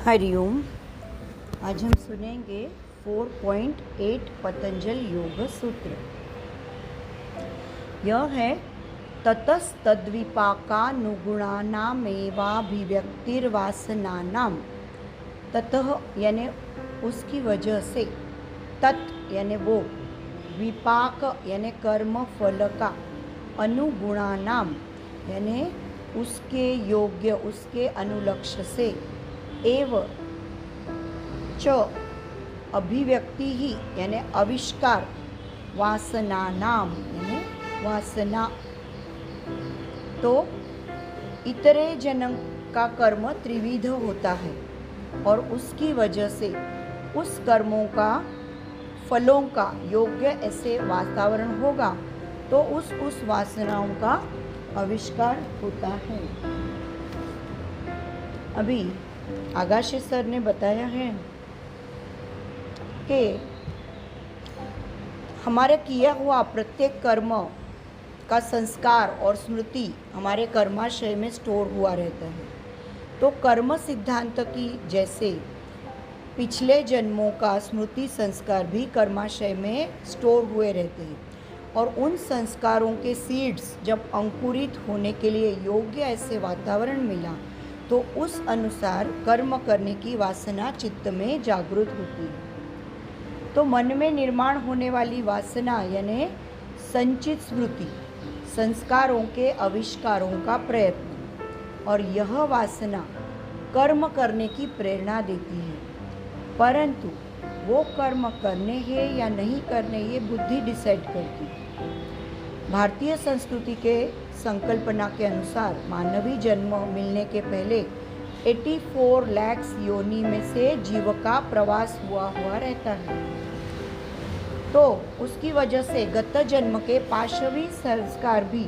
हरिओम। आज हम सुनेंगे 4.8 पतंजल योग सूत्र। यह है ततस्तद्विपाकानुगुणानामेवाभिव्यक्तिर्वासनानां। ततः यानी उसकी वजह से, तत् यानी वो, विपाक यानी कर्म फल का, अनुगुणानाम यानी उसके योग्य, उसके अनुलक्ष्य से, एव च अभिव्यक्ति ही यानी आविष्कार, वासना नाम यानी वासना। तो इतरे जन्म का कर्म त्रिविध होता है और उसकी वजह से उस कर्मों का, फलों का योग्य ऐसे वातावरण होगा तो उस वासनाओं का आविष्कार होता है। अभी आगाशे सर ने बताया है कि हमारे किया हुआ प्रत्येक कर्म का संस्कार और स्मृति हमारे कर्माशय में स्टोर हुआ रहता है। तो कर्म सिद्धांत की जैसे पिछले जन्मों का स्मृति संस्कार भी कर्माशय में स्टोर हुए रहते हैं और उन संस्कारों के सीड्स जब अंकुरित होने के लिए योग्य ऐसे वातावरण मिला तो उस अनुसार कर्म करने की वासना चित्त में जागृत होती है। तो मन में निर्माण होने वाली वासना यानी संचित स्मृति, संस्कारों के आविष्कारों का प्रयत्न, और यह वासना कर्म करने की प्रेरणा देती है। परंतु वो कर्म करने हैं या नहीं करने, ये बुद्धि डिसाइड करती है। भारतीय संस्कृति के संकल्पना के अनुसार मानवी जन्म मिलने के पहले 84 लाख योनि में से जीव का प्रवास हुआ रहता है। तो उसकी वजह से गत जन्म के पाशवी संस्कार भी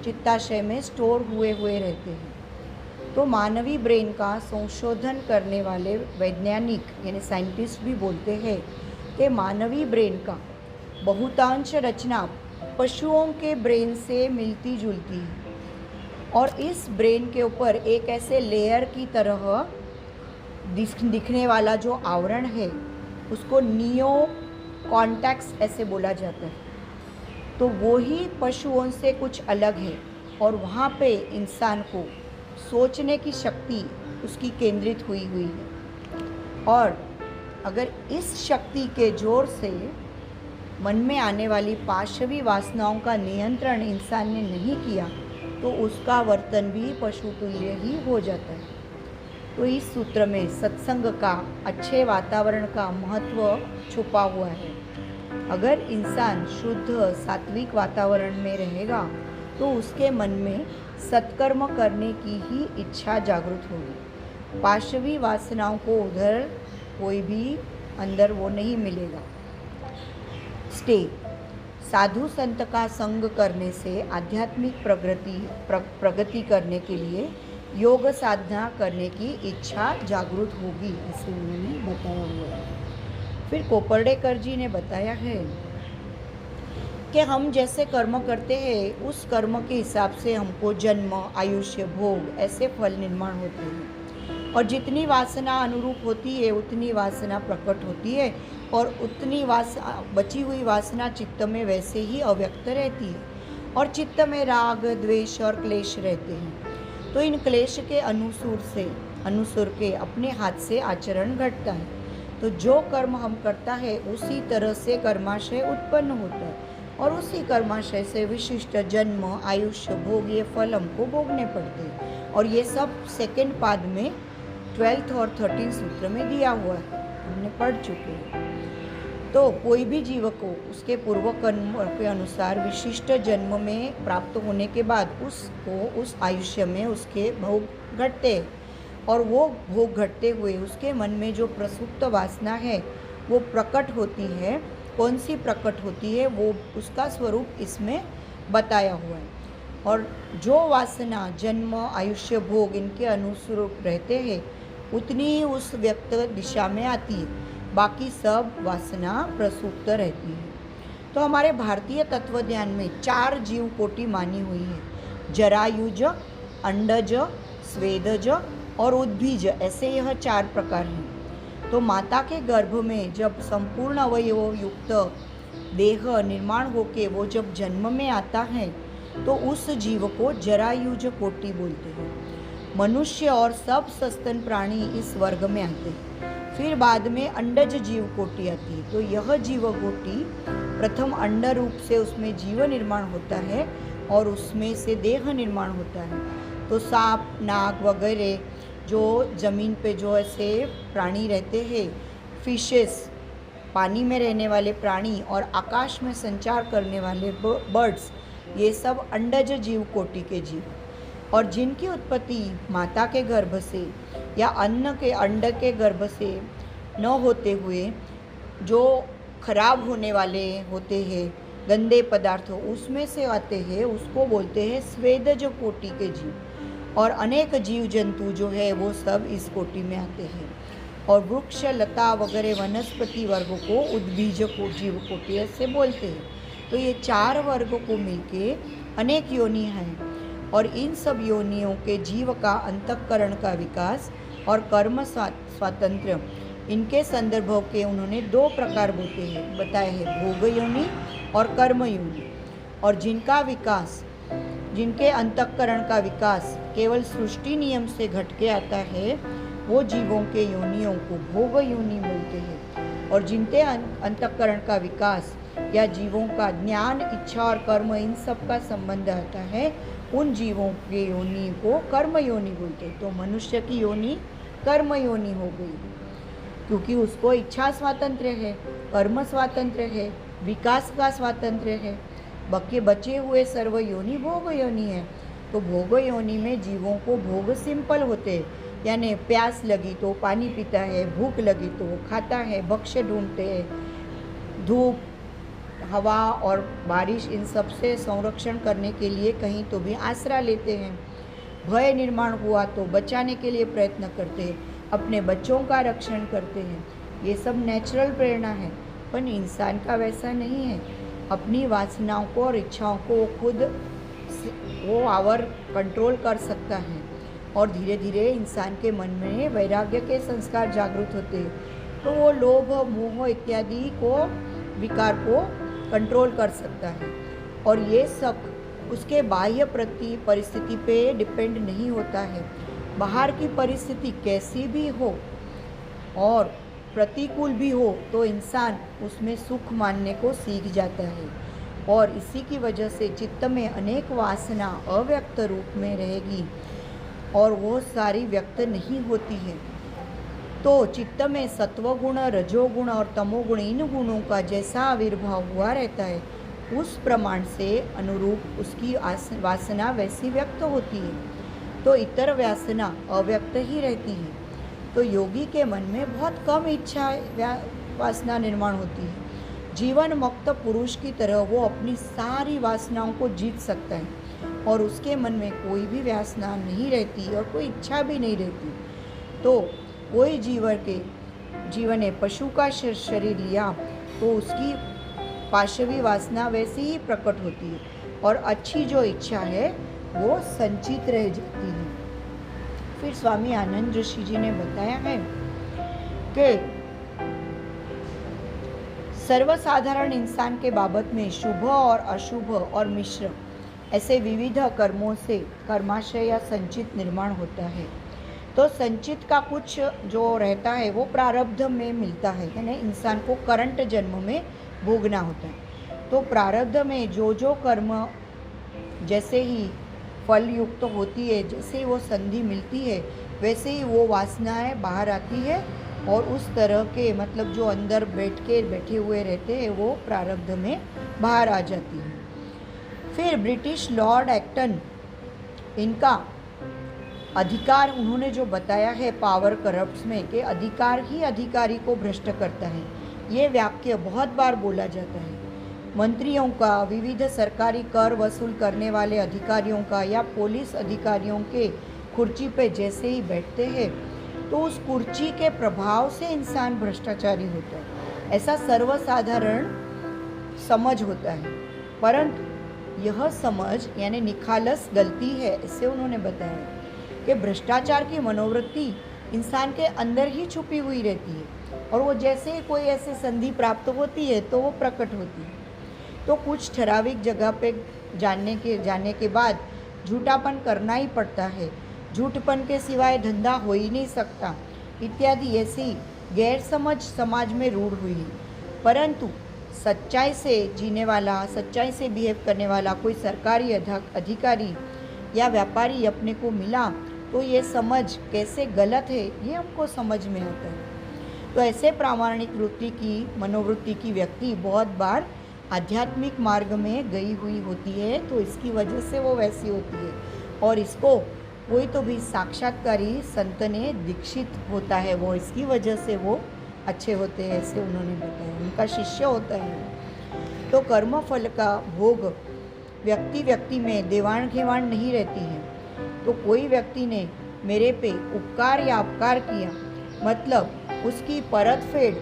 चित्ताशय में स्टोर हुए रहते हैं। तो मानवी ब्रेन का संशोधन करने वाले वैज्ञानिक यानी साइंटिस्ट भी बोलते हैं कि मानवी ब्रेन का बहुतांश रचना पशुओं के ब्रेन से मिलती जुलती है और इस ब्रेन के ऊपर एक ऐसे लेयर की तरह दिखने वाला जो आवरण है उसको नियो कॉन्टैक्स ऐसे बोला जाता है। तो वो ही पशुओं से कुछ अलग है और वहाँ पे इंसान को सोचने की शक्ति उसकी केंद्रित हुई है। और अगर इस शक्ति के जोर से मन में आने वाली पाशवी वासनाओं का नियंत्रण इंसान ने नहीं किया तो उसका वर्तन भी पशु तुल्य ही हो जाता है। तो इस सूत्र में सत्संग का, अच्छे वातावरण का महत्व छुपा हुआ है। अगर इंसान शुद्ध सात्विक वातावरण में रहेगा तो उसके मन में सत्कर्म करने की ही इच्छा जागृत होगी। पाशवी वासनाओं को उधर कोई भी अंदर वो नहीं मिलेगा। स्टे साधु संत का संग करने से आध्यात्मिक प्रगति करने के लिए योग साधना करने की इच्छा जागृत होगी, ऐसे उन्होंने बताया हुआ है। फिर कोपर्डेकर जी ने बताया है कि हम जैसे कर्म करते हैं उस कर्म के हिसाब से हमको जन्म, आयुष्य, भोग ऐसे फल निर्माण होते हैं और जितनी वासना अनुरूप होती है उतनी वासना प्रकट होती है और उतनी बची हुई वासना चित्त में वैसे ही अव्यक्त रहती है और चित्त में राग, द्वेष और क्लेश रहते हैं। तो इन क्लेश के अनुसूर के अपने हाथ से आचरण घटता है। तो जो कर्म हम करता है उसी तरह से कर्माशय उत्पन्न होता है और उसी कर्माशय से विशिष्ट जन्म, आयुष्य, भोग ये फल हमको भोगने पड़ते हैं। और ये सब सेकंड पाद में 12th और 13th सूत्र में दिया हुआ है, हमने पढ़ चुके हैं। तो कोई भी जीव को उसके पूर्व कर्म के अनुसार विशिष्ट जन्म में प्राप्त होने के बाद उसको उस आयुष्य में उसके भोग घटते और वो भोग घटते हुए उसके मन में जो प्रसुप्त वासना है वो प्रकट होती है। कौन सी प्रकट होती है वो उसका स्वरूप इसमें बताया हुआ है। और जो वासना जन्म, आयुष्य, भोग इनके अनुरूप रहते हैं उतनी ही उस व्यक्त दिशा में आती है, बाकी सब वासना प्रसुप्त रहती है। तो हमारे भारतीय तत्वज्ञान में 4 जीव कोटि मानी हुई है: जरायुज, अंडज, स्वेदज, और उद्बीज, ऐसे यह 4 प्रकार हैं। तो माता के गर्भ में जब संपूर्ण अवयव युक्त देह निर्माण होके वो जब जन्म में आता है तो उस जीव को जरायुज कोटि बोलते हैं। मनुष्य और सब सस्तन प्राणी इस वर्ग में आते हैं। फिर बाद में अंडज जीव कोटि आती है। तो यह जीव कोटि प्रथम अंड रूप से उसमें जीव निर्माण होता है और उसमें से देह निर्माण होता है। तो सांप, नाग वगैरह जो ज़मीन पे जो ऐसे प्राणी रहते हैं, फिशेस पानी में रहने वाले प्राणी और आकाश में संचार करने वाले बर्ड्स, ये सब अंडज जीव कोटि के जीव, और जिनकी उत्पत्ति माता के गर्भ से या अन्न के अंड के गर्भ से न होते हुए जो खराब होने वाले होते हैं, गंदे पदार्थ उसमें से आते हैं, उसको बोलते हैं स्वेदज कोटि के जीव। और अनेक जीव जंतु जो है वो सब इस कोटि में आते हैं। और वृक्ष, लता वगैरह वनस्पति वर्ग को उद्बीज को जीव कोटि से बोलते हैं। तो ये 4 वर्ग को मिलके अनेक योनि हैं और इन सब योनियों के जीव का अंतःकरण का विकास और कर्म स्वातंत्र्य, इनके संदर्भ के उन्होंने 2 प्रकार बताए हैं, भोग योनि और कर्म योनि। और जिनका विकास, जिनके अंतःकरण का विकास केवल सृष्टि नियम से घट के आता है, वो जीवों के योनियों को भोग योनि बोलते हैं। और जिनके अंतःकरण का विकास या जीवों का ज्ञान, इच्छा और कर्म, इन सब का संबंध आता है, उन जीवों के योनि को कर्म योनि बोलते हैं। तो मनुष्य की योनि कर्म योनि हो गई, क्योंकि उसको इच्छा स्वातंत्र्य है, कर्म स्वातंत्र्य है, विकास का स्वातंत्र्य है। बाकी बचे हुए सर्व योनि भोग योनि है। तो भोग योनि में जीवों को भोग सिंपल होते हैं, यानी प्यास लगी तो पानी पीता है, भूख लगी तो वो खाता है, भक्ष्य ढूंढते हैं, धूप, हवा और बारिश, इन सब से संरक्षण करने के लिए कहीं तो भी आसरा लेते हैं। भय निर्माण हुआ तो बचाने के लिए प्रयत्न करते हैं, अपने बच्चों का रक्षण करते हैं। ये सब नेचुरल प्रेरणा है, पर इंसान का वैसा नहीं है। अपनी वासनाओं को और इच्छाओं को खुद वो आवर कंट्रोल कर सकता है और धीरे धीरे इंसान के मन में वैराग्य के संस्कार जागृत होते हैं, तो वो लोभ, मोह इत्यादि को, विकार को कंट्रोल कर सकता है। और ये सब उसके बाह्य परिस्थिति पे डिपेंड नहीं होता है। बाहर की परिस्थिति कैसी भी हो और प्रतिकूल भी हो तो इंसान उसमें सुख मानने को सीख जाता है। और इसी की वजह से चित्त में अनेक वासना अव्यक्त रूप में रहेगी और वो सारी व्यक्त नहीं होती है। तो चित्त में सत्वगुण, रजोगुण और तमोगुण, इन गुणों का जैसा आविर्भाव हुआ रहता है, उस प्रमाण से अनुरूप उसकी वासना वैसी व्यक्त होती है। तो इतर वासना अव्यक्त ही रहती है। तो योगी के मन में बहुत कम इच्छा वासना निर्माण होती है। जीवन मुक्त पुरुष की तरह वो अपनी सारी वासनाओं को जीत सकता है और उसके मन में कोई भी वासना नहीं रहती और कोई इच्छा भी नहीं रहती। तो कोई जीवन ने पशु का शरीर लिया तो उसकी पाशवी वासना वैसी ही प्रकट होती है और अच्छी जो इच्छा है वो संचित रह जाती है। फिर स्वामी आनंद ऋषि जी ने बताया है कि सर्वसाधारण इंसान के बाबत में शुभ और अशुभ और मिश्र ऐसे विविध कर्मों से कर्माशय या संचित निर्माण होता है। तो संचित का कुछ जो रहता है वो प्रारब्ध में मिलता है, यानी इंसान को करंट जन्म में भोगना होता है। तो प्रारब्ध में जो जो कर्म जैसे ही फल युक्त होती है, जैसे ही वो संधि मिलती है, वैसे ही वो वासनाएं बाहर आती है और उस तरह के मतलब जो अंदर बैठे हुए रहते हैं वो प्रारब्ध में बाहर आ जाती है। फिर ब्रिटिश लॉर्ड एक्टन, इनका अधिकार उन्होंने जो बताया है पावर करप्ट्स में, कि अधिकार ही अधिकारी को भ्रष्ट करता है। ये वाक्य बहुत बार बोला जाता है। मंत्रियों का, विविध सरकारी कर वसूल करने वाले अधिकारियों का या पुलिस अधिकारियों के कुर्सी पे जैसे ही बैठते हैं तो उस कुर्सी के प्रभाव से इंसान भ्रष्टाचारी होता है, ऐसा सर्वसाधारण समझ होता है। परंतु यह समझ यानी निखालस गलती है, इसे उन्होंने बताया। कि भ्रष्टाचार की मनोवृत्ति इंसान के अंदर ही छुपी हुई रहती है और वो जैसे ही कोई ऐसी संधि प्राप्त होती है तो वो प्रकट होती है। तो कुछ ठराविक जगह पे जाने के बाद झूठापन करना ही पड़ता है, झूठपन के सिवाय धंधा हो ही नहीं सकता इत्यादि ऐसी गैर समझ समाज में रूढ़ हुई। परंतु सच्चाई से जीने वाला, सच्चाई से बिहेव करने वाला कोई सरकारी अधिकारी या व्यापारी अपने को मिला तो ये समझ कैसे गलत है ये हमको समझ में आता है। तो ऐसे प्रामाणिक वृत्ति की मनोवृत्ति की व्यक्ति बहुत बार आध्यात्मिक मार्ग में गई हुई होती है, तो इसकी वजह से वो वैसी होती है और इसको कोई तो भी साक्षात्कारी संत ने दीक्षित होता है, वो इसकी वजह से वो अच्छे होते हैं, ऐसे उन्होंने बताया, उनका शिष्य होता है। तो कर्म फल का भोग व्यक्ति व्यक्ति में देवाण घेवाण नहीं रहती है। तो कोई व्यक्ति ने मेरे पे उपकार या अपकार किया, मतलब उसकी परत फेड़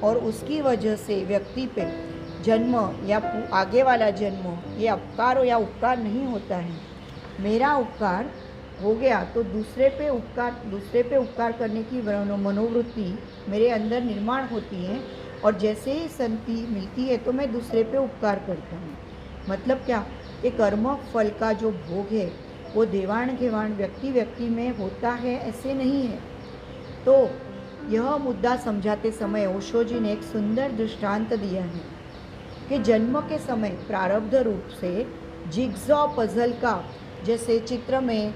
और उसकी वजह से व्यक्ति पे जन्म या आगे वाला जन्म ये अपकार या उपकार नहीं होता है। मेरा उपकार हो गया तो दूसरे पे उपकार करने की मनोवृत्ति मेरे अंदर निर्माण होती है और जैसे ही संति मिलती है तो मैं दूसरे पे उपकार करता हूँ। मतलब क्या कि कर्म फल का जो भोग है वो देवाण घेवाण व्यक्ति व्यक्ति में होता है, ऐसे नहीं है। तो यह मुद्दा समझाते समय ओशो जी ने एक सुंदर दृष्टांत दिया है कि जन्म के समय प्रारब्ध रूप से जिग्सॉ पजल का, जैसे चित्र में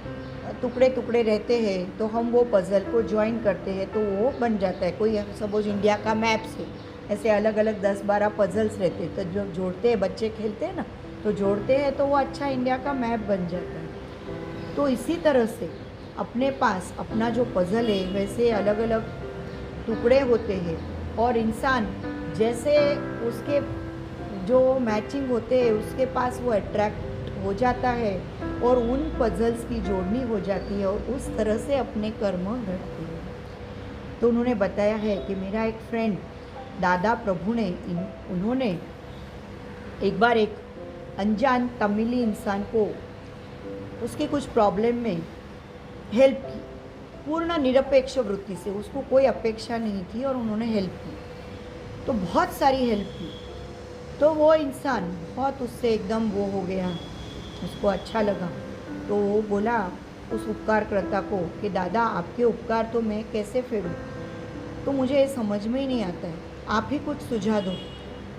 टुकड़े टुकड़े रहते हैं तो हम वो पजल को ज्वाइन करते हैं तो वो बन जाता है। कोई सपोज इंडिया का मैप से ऐसे अलग अलग 10-12 पजल्स रहते हैं तो जो जोड़ते हैं, बच्चे खेलते हैं ना, तो जोड़ते हैं तो वो अच्छा इंडिया का मैप बन जाता है। तो इसी तरह से अपने पास अपना जो पजल है वैसे अलग अलग टुकड़े होते हैं और इंसान जैसे उसके जो मैचिंग होते हैं उसके पास वो अट्रैक्ट हो जाता है और उन पजल्स की जोड़नी हो जाती है और उस तरह से अपने कर्म घटते हैं। तो उन्होंने बताया है कि मेरा एक फ्रेंड दादा प्रभु ने उन्होंने एक बार एक अनजान तमिली इंसान को उसके कुछ प्रॉब्लम में हेल्प की, पूर्ण निरपेक्ष वृत्ति से, उसको कोई अपेक्षा नहीं थी और उन्होंने हेल्प की, तो बहुत सारी हेल्प की। तो वो इंसान बहुत उससे एकदम वो हो गया, उसको अच्छा लगा। तो वो बोला उस उपकारकर्ता को कि दादा आपके उपकार तो मैं कैसे फेरूं, तो मुझे ये समझ में ही नहीं आता है, आप ही कुछ सुझा दो।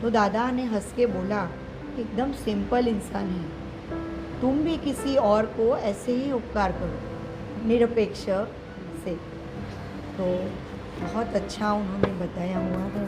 तो दादा ने हंस के बोला कि एकदम सिंपल इंसान है, तुम भी किसी और को ऐसे ही उपकार करो निरपेक्ष से। तो बहुत अच्छा उन्होंने बताया हुआ है।